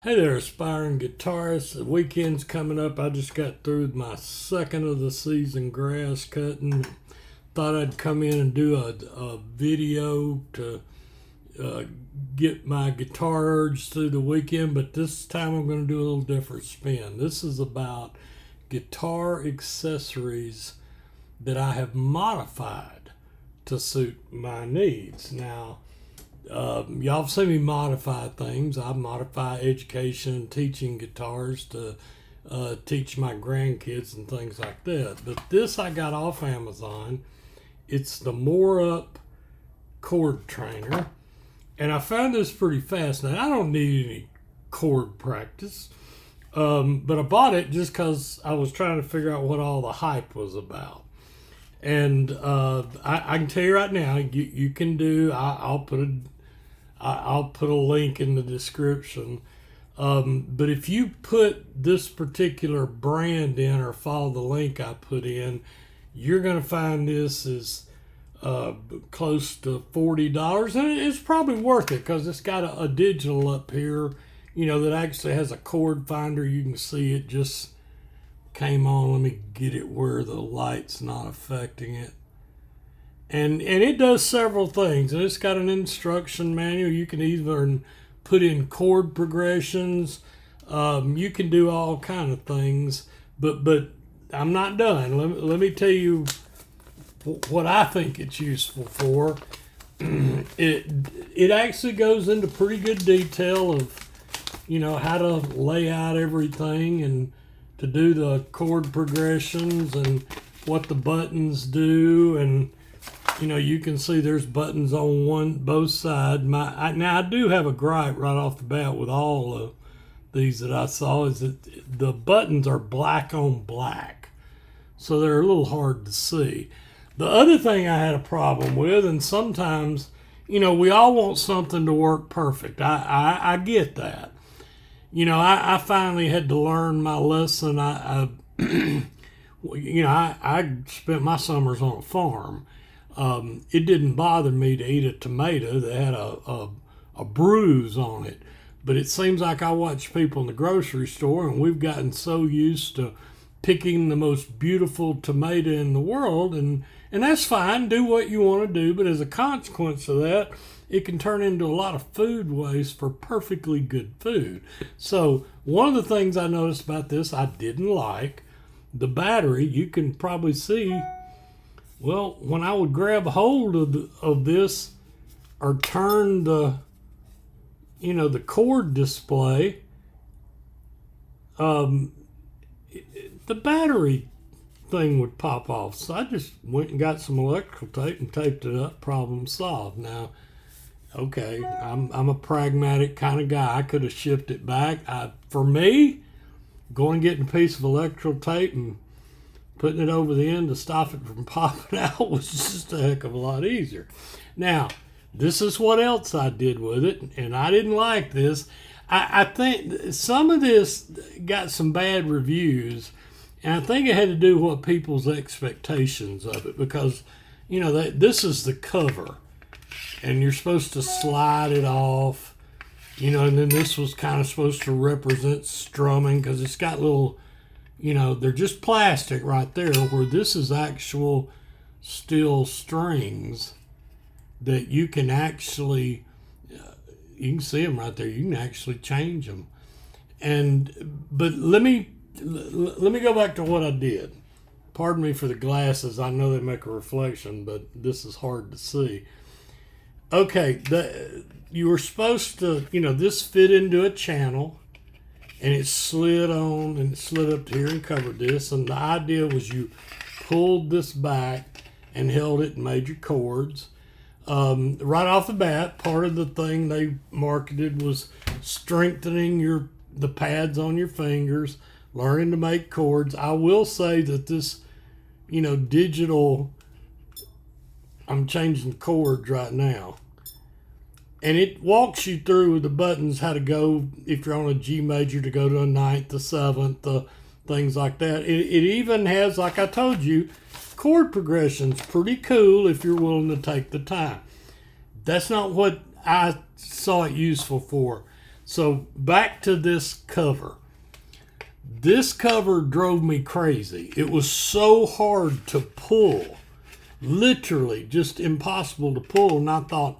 Hey there, aspiring guitarists. The weekend's coming up. I just got through with my second of the season grass cutting. Thought I'd come in and do a video to uh, get my guitar urge through the weekend, but this time I'm going to do a little different spin. This is about guitar accessories that I have modified to suit my needs. Now, y'all have seen me modify things. I modify education and teaching guitars to teach my grandkids and things like that. But this I got off Amazon. It's the More Up chord trainer. And I found this pretty fascinating. I don't need any chord practice. But I bought it just because I was trying to figure out what all the hype was about. And I can tell you right now, you can do. I'll put a link in the description. But if you put this particular brand in or follow the link I put in, you're going to find this is close to $40, and it's probably worth it because it's got a digital up here, that actually has a chord finder. You can see it just came on. Let me get it where the light's not affecting it. And it does several things. And it's got an instruction manual. You can even put in chord progressions. You can do all kind of things. But I'm not done. Let me tell you what I think it's useful for. It actually goes into pretty good detail of how to lay out everything and to do the chord progressions and what the buttons do. And you can see there's buttons on both sides. Now I do have a gripe right off the bat with all of these that I saw, is that the buttons are black on black, so they're a little hard to see. The other thing I had a problem with, and sometimes we all want something to work perfect. I get that. I finally had to learn my lesson. I spent my summers on a farm. It didn't bother me to eat a tomato that had a bruise on it. But it seems like I watch people in the grocery store, and we've gotten so used to picking the most beautiful tomato in the world, and that's fine. Do what you want to do, but as a consequence of that, it can turn into a lot of food waste for perfectly good food. So one of the things I noticed about this I didn't like, the battery. You can probably see, well, when I would grab hold of this or turn the chord display, the battery thing would pop off. So I just went and got some electrical tape and taped it up. Problem solved. Now, okay, I'm a pragmatic kind of guy. I could have shipped it back. For me, going and getting a piece of electrical tape and putting it over the end to stop it from popping out was just a heck of a lot easier. Now, this is what else I did with it, and I didn't like this. I think some of this got some bad reviews, and I think it had to do with people's expectations of it, because, this is the cover, and you're supposed to slide it off, and then this was kind of supposed to represent strumming because it's got little, they're just plastic right there, where this is actual steel strings that you can actually, you can see them right there. You can actually change them. But let me go back to what I did. Pardon me for the glasses. I know they make a reflection, but this is hard to see. Okay, you were supposed to, this fit into a channel, and it slid on and it slid up to here and covered this. And the idea was you pulled this back and held it and made your chords. Right off the bat, part of the thing they marketed was strengthening the pads on your fingers, learning to make chords. I will say that this, digital, I'm changing chords right now, and it walks you through with the buttons how to go, if you're on a G major, to go to a ninth, a seventh, things like that. It even has, like I told you, chord progressions. Pretty cool if you're willing to take the time. That's not what I saw it useful for. So back to this cover. This cover drove me crazy. It was so hard to pull, literally just impossible to pull. And I thought,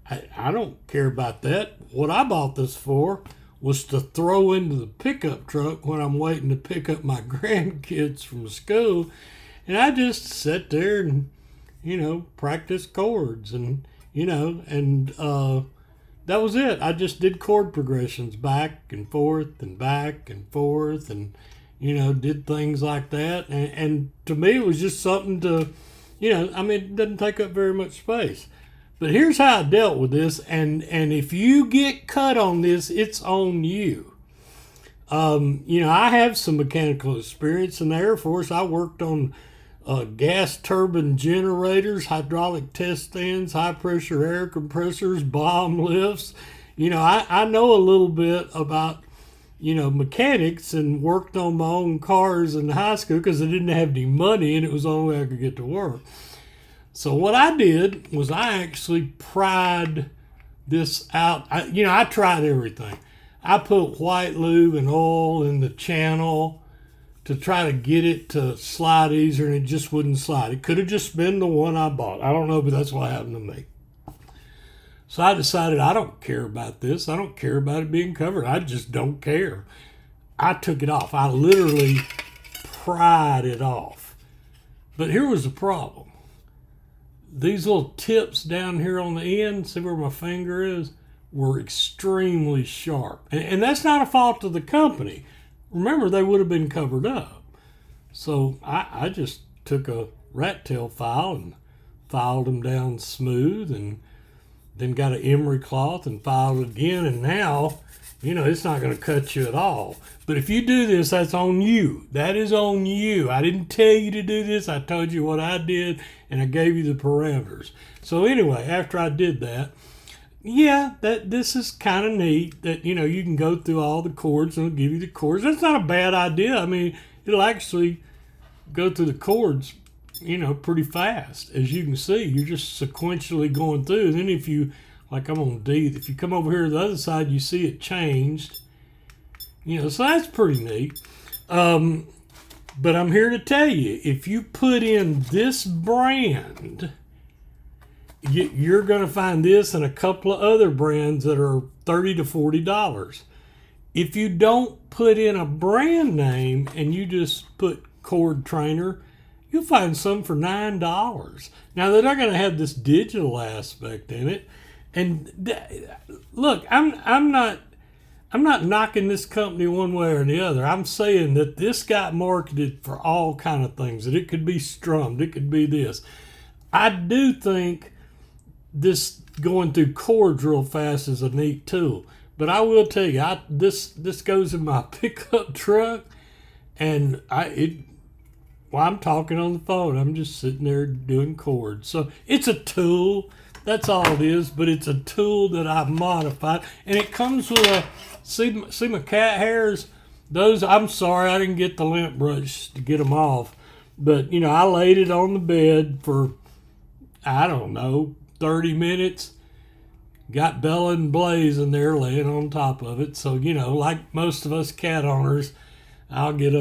I don't care about that. What I bought this for was to throw into the pickup truck when I'm waiting to pick up my grandkids from school. And I just sat there and, practice chords and, that was it. I just did chord progressions back and forth and back and forth and, did things like that. And to me, it was just something to, it doesn't take up very much space. But here's how I dealt with this. And if you get cut on this, it's on you. I have some mechanical experience in the Air Force. I worked on gas turbine generators, hydraulic test stands, high pressure air compressors, bomb lifts. I know a little bit about, mechanics, and worked on my own cars in high school because I didn't have any money and it was the only way I could get to work. So what I did was I actually pried this out. I tried everything. I put white lube and oil in the channel to try to get it to slide easier, and it just wouldn't slide. It could have just been the one I bought. I don't know, but that's what happened to me. So I decided I don't care about this. I don't care about it being covered. I just don't care. I took it off. I literally pried it off. But here was the problem. These little tips down here on the end, see where my finger is, were extremely sharp. And that's not a fault of the company. Remember, they would have been covered up. So I just took a rat tail file and filed them down smooth, and then got an emery cloth and filed it again. And now, it's not going to cut you at all. But if you do this, that's on you. That is on you. I didn't tell you to do this. I told you what I did, and I gave you the parameters. So anyway, after I did that, this is kind of neat that, you can go through all the chords and it'll give you the chords. That's not a bad idea. I mean, it'll actually go through the chords, pretty fast. As you can see, you're just sequentially going through. And then if you, like I'm on D, if you come over here to the other side, you see it changed. So that's pretty neat. But I'm here to tell you, if you put in this brand, you're going to find this and a couple of other brands that are $30 to $40. If you don't put in a brand name and you just put Chord Trainer, you'll find some for $9. Now, they're not going to have this digital aspect in it. And look, I'm not knocking this company one way or the other. I'm saying that this got marketed for all kind of things. That it could be strummed, it could be this. I do think this going through chords real fast is a neat tool. But I will tell you, this goes in my pickup truck, and while I'm talking on the phone, I'm just sitting there doing chords. So it's a tool. That's all it is. But it's a tool that I've modified, and it comes with a see my cat hairs. Those, I'm sorry, I didn't get the lint brush to get them off. But I laid it on the bed for, I don't know, 30 minutes. Got Bella and Blaze in there laying on top of it. So, like most of us cat owners, I'll get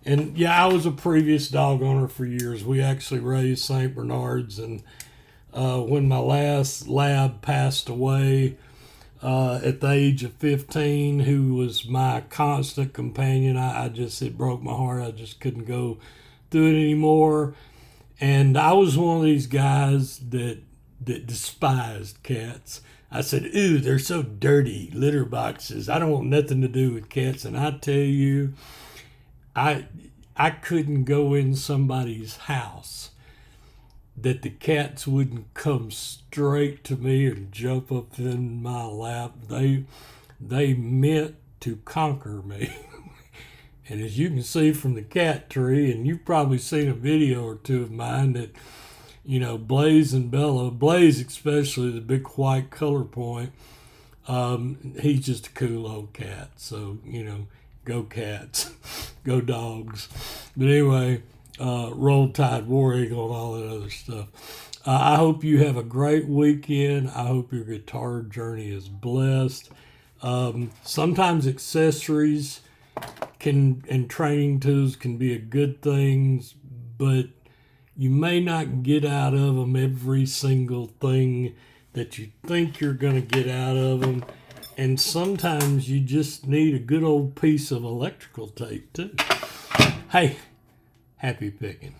and I was a previous dog owner for years. We actually raised St. Bernards, and when my last lab passed away at the age of 15, who was my constant companion, it broke my heart. I just couldn't go through it anymore. And I was one of these guys that despised cats. I said, "Ooh, they're so dirty, litter boxes. I don't want nothing to do with cats." And I tell you, I couldn't go in somebody's house that the cats wouldn't come straight to me and jump up in my lap. They meant to conquer me. And as you can see from the cat tree, and you've probably seen a video or two of mine, that, Blaze and Bella, Blaze especially, the big white color point, he's just a cool old cat. So, go cats, go dogs. But anyway, Roll Tide, War Eagle, and all that other stuff. I hope you have a great weekend. I hope your guitar journey is blessed. Sometimes accessories and training tools can be a good things, but you may not get out of them every single thing that you think you're going to get out of them. And sometimes you just need a good old piece of electrical tape too. Hey, happy picking.